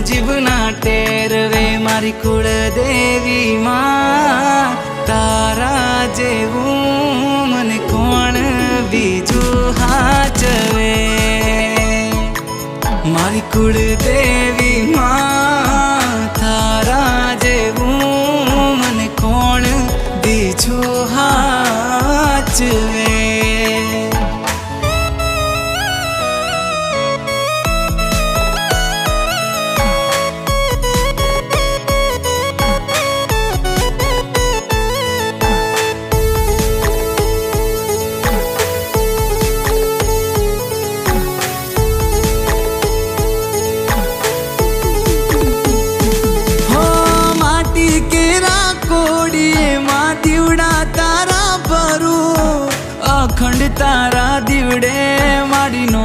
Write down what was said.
जीवना टेरवे मारी कुलदेवी मां तारा जेवू मने कोण बीजू हाचवे मारी कुलदेवी मां तारा जेवू मने कोण बीजू हाचवे। अखंड तारा दीवड़े मारी नो